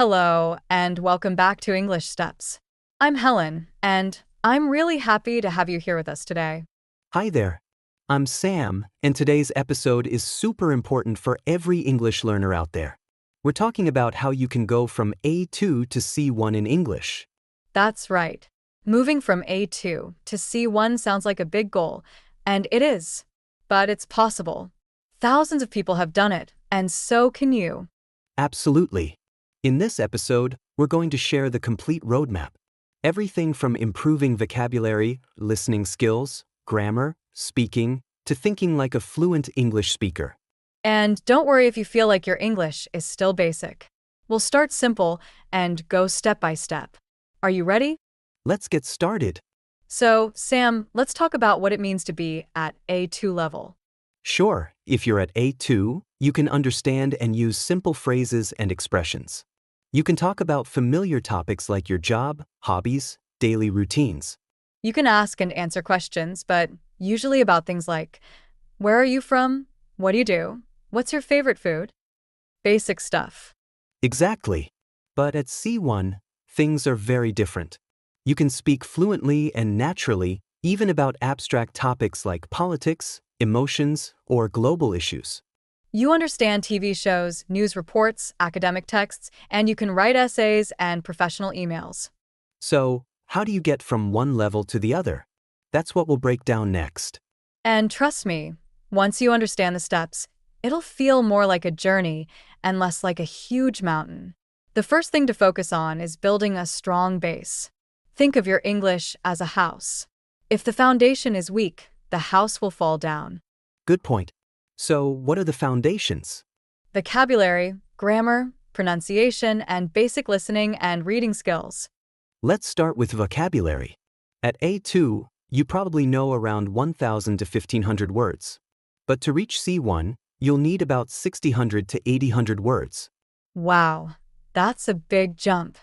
Hello, and welcome back to English Steps. I'm Helen, and I'm really happy to have you here with us today. Hi there. I'm Sam, and today's episode is super important for every English learner out there. We're talking about how you can go from A2 to C1 in English. That's right. Moving from A2 to C1 sounds like a big goal, and it is. But it's possible. Thousands of people have done it, and so can you. Absolutely. In this episode, we're going to share the complete roadmap. Everything from improving vocabulary, listening skills, grammar, speaking, to thinking like a fluent English speaker. And don't worry if you feel like your English is still basic. We'll start simple and go step by step. Are you ready? Let's get started. So, Sam, let's talk about what it means to be at A2 level. Sure, if you're at A2, you can understand and use simple phrases and expressions. You can talk about familiar topics like your job, hobbies, daily routines. You can ask and answer questions, but usually about things like, where are you from? What do you do? What's your favorite food? Basic stuff. Exactly. But at C1, things are very different. You can speak fluently and naturally, even about abstract topics like politics, emotions, or global issues. You understand TV shows, news reports, academic texts, and you can write essays and professional emails. So, how do you get from one level to the other? That's what we'll break down next. And trust me, once you understand the steps, it'll feel more like a journey and less like a huge mountain. The first thing to focus on is building a strong base. Think of your English as a house. If the foundation is weak, the house will fall down. Good point. So, what are the foundations? Vocabulary, grammar, pronunciation, and basic listening and reading skills. Let's start with vocabulary. At A2, you probably know around 1,000 to 1,500 words. But to reach C1, you'll need about 600 to 800 words. Wow, that's a big jump.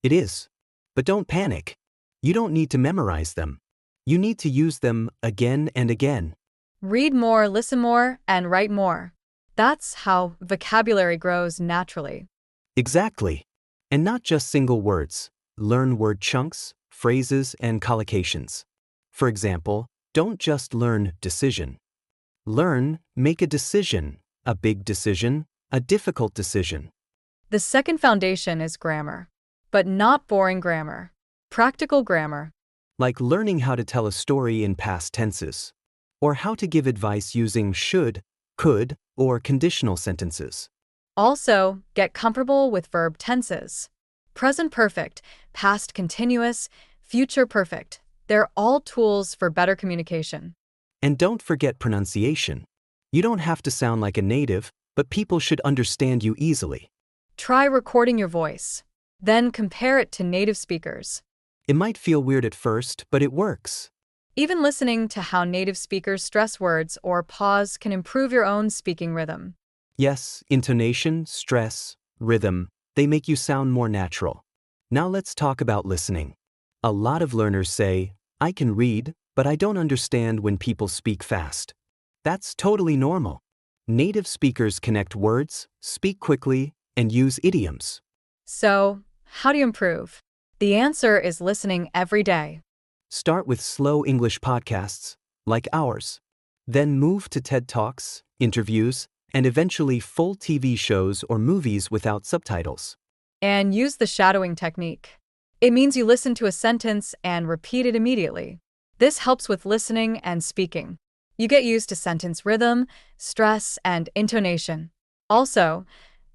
It is. But don't panic. You don't need to memorize them. You need to use them again and again. Read more, listen more, and write more. That's how vocabulary grows naturally. Exactly. And not just single words. Learn word chunks, phrases, and collocations. For example, don't just learn decision. Learn, make a decision, a big decision, a difficult decision. The second foundation is grammar, but not boring grammar. Practical grammar. Like learning how to tell a story in past tenses, or how to give advice using should, could, or conditional sentences. Also, get comfortable with verb tenses. Present perfect, past continuous, future perfect. They're all tools for better communication. And don't forget pronunciation. You don't have to sound like a native, but people should understand you easily. Try recording your voice. Then compare it to native speakers. It might feel weird at first, but it works. Even listening to how native speakers stress words or pause can improve your own speaking rhythm. Yes, intonation, stress, rhythm, they make you sound more natural. Now let's talk about listening. A lot of learners say, I can read, but I don't understand when people speak fast. That's totally normal. Native speakers connect words, speak quickly, and use idioms. So, how do you improve? The answer is listening every day. Start with slow English podcasts, like ours. Then move to TED Talks, interviews, and eventually full TV shows or movies without subtitles. And use the shadowing technique. It means you listen to a sentence and repeat it immediately. This helps with listening and speaking. You get used to sentence rhythm, stress, and intonation. Also,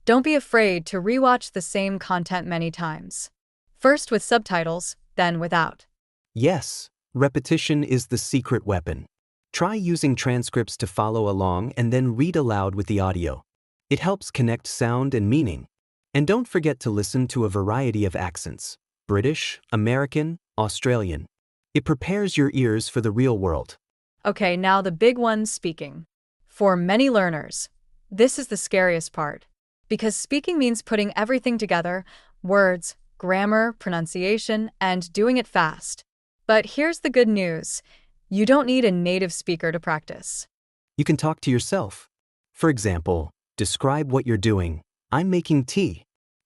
don't be afraid to rewatch the same content many times. First with subtitles, then without. Yes, repetition is the secret weapon. Try using transcripts to follow along and then read aloud with the audio. It helps connect sound and meaning. And don't forget to listen to a variety of accents: British, American, Australian. It prepares your ears for the real world. Okay, now the big one, speaking. For many learners, this is the scariest part. Because speaking means putting everything together: words, grammar, pronunciation, and doing it fast. But here's the good news. You don't need a native speaker to practice. You can talk to yourself. For example, describe what you're doing. I'm making tea.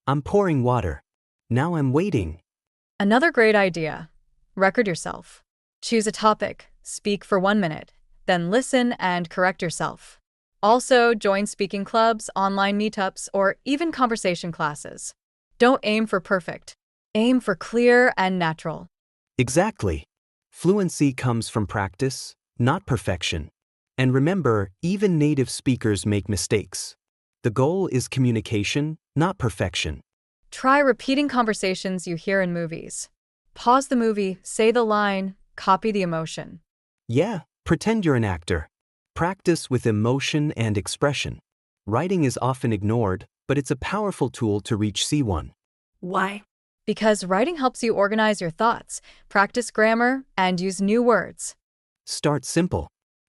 I'm pouring water. Now I'm waiting. Another great idea. Record yourself. Choose a topic, speak for 1 minute, then listen and correct yourself. Also, join speaking clubs, online meetups, or even conversation classes. Don't aim for perfect. Aim for clear and natural. Exactly. Fluency comes from practice, not perfection. And remember, even native speakers make mistakes. The goal is communication, not perfection. Try repeating conversations you hear in movies. Pause the movie, say the line, copy the emotion. Yeah, pretend you're an actor. Practice with emotion and expression. Writing is often ignored, but it's a powerful tool to reach C1. Why? Because writing helps you organize your thoughts, practice grammar, and use new words. Start simple.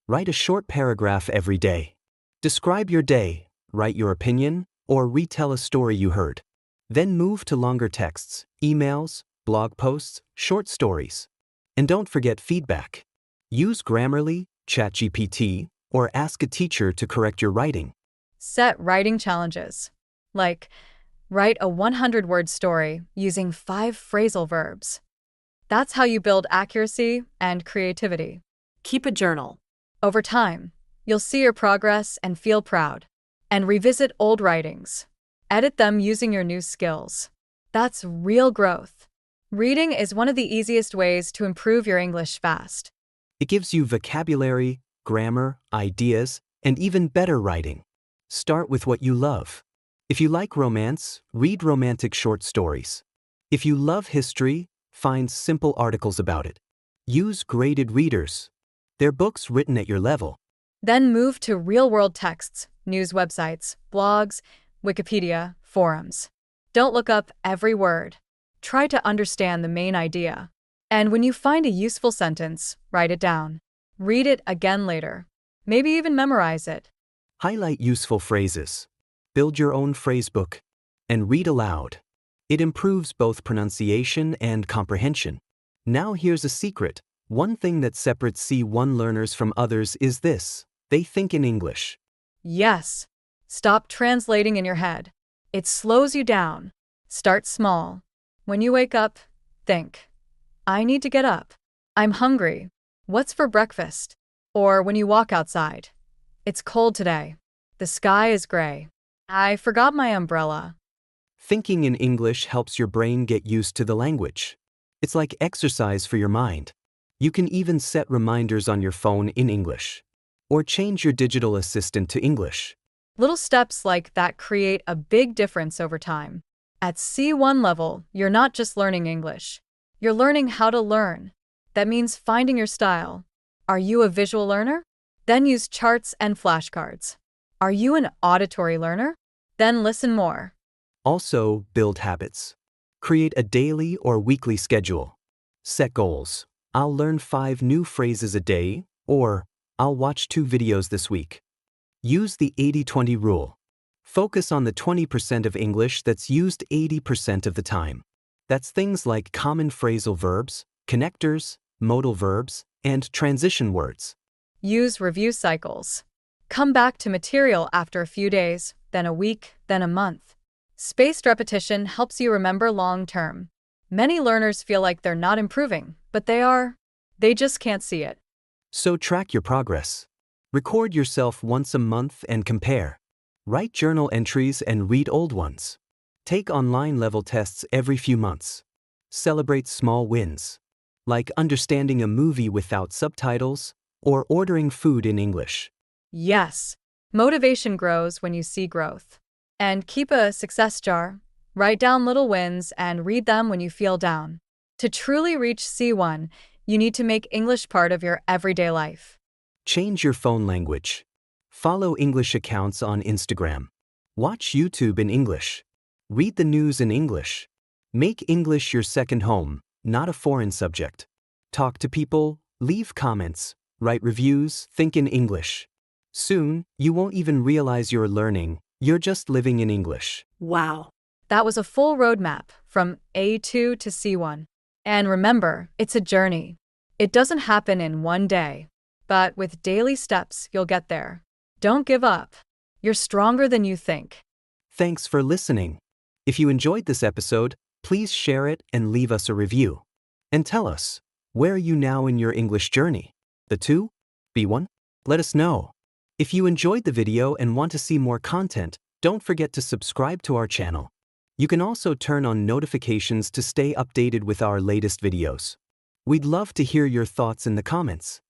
Write a short paragraph every day. Describe your day, write your opinion, or retell a story you heard. Then move to longer texts, emails, blog posts, short stories. And don't forget feedback. Use Grammarly, ChatGPT, or ask a teacher to correct your writing. Set writing challenges. Like, write a 100-word story using 5 phrasal verbs. That's how you build accuracy and creativity. Keep a journal. Over time, you'll see your progress and feel proud. And revisit old writings. Edit them using your new skills. That's real growth. Reading is one of the easiest ways to improve your English fast. It gives you vocabulary, grammar, ideas, and even better writing. Start with what you love. If you like romance, read romantic short stories. If you love history, find simple articles about it. Use graded readers. They're books written at your level. Then move to real-world texts, news websites, blogs, Wikipedia, forums. Don't look up every word. Try to understand the main idea. And when you find a useful sentence, write it down. Read it again later. Maybe even memorize it. Highlight useful phrases. Build your own phrasebook. And read aloud. It improves both pronunciation and comprehension. Now here's a secret. One thing that separates C1 learners from others is this: they think in English. Yes. Stop translating in your head. It slows you down. Start small. When you wake up, think, I need to get up. I'm hungry. What's for breakfast? Or when you walk outside, it's cold today. The sky is gray. I forgot my umbrella. Thinking in English helps your brain get used to the language. It's like exercise for your mind. You can even set reminders on your phone in English. Or change your digital assistant to English. Little steps like that create a big difference over time. At C1 level, you're not just learning English. You're learning how to learn. That means finding your style. Are you a visual learner? Then use charts and flashcards. Are you an auditory learner? Then listen more. Also, build habits. Create a daily or weekly schedule. Set goals. I'll learn 5 new phrases a day, or I'll watch 2 videos this week. Use the 80-20 rule. Focus on the 20% of English that's used 80% of the time. That's things like common phrasal verbs, connectors, modal verbs, and transition words. Use review cycles. Come back to material after a few days, then a week, then a month. Spaced repetition helps you remember long-term. Many learners feel like they're not improving, but they are. They just can't see it. So track your progress. Record yourself once a month and compare. Write journal entries and read old ones. Take online level tests every few months. Celebrate small wins, like understanding a movie without subtitles or ordering food in English. Yes, motivation grows when you see growth. And keep a success jar. Write down little wins and read them when you feel down. To truly reach C1, you need to make English part of your everyday life. Change your phone language. Follow English accounts on Instagram. Watch YouTube in English. Read the news in English. Make English your second home, not a foreign subject. Talk to people, leave comments, write reviews, think in English. Soon, you won't even realize you're learning, you're just living in English. Wow. That was a full roadmap from A2 to C1. And remember, it's a journey. It doesn't happen in one day. But with daily steps, you'll get there. Don't give up. You're stronger than you think. Thanks for listening. If you enjoyed this episode, please share it and leave us a review. And tell us, where are you now in your English journey? The 2? B1? Let us know. If you enjoyed the video and want to see more content, don't forget to subscribe to our channel. You can also turn on notifications to stay updated with our latest videos. We'd love to hear your thoughts in the comments.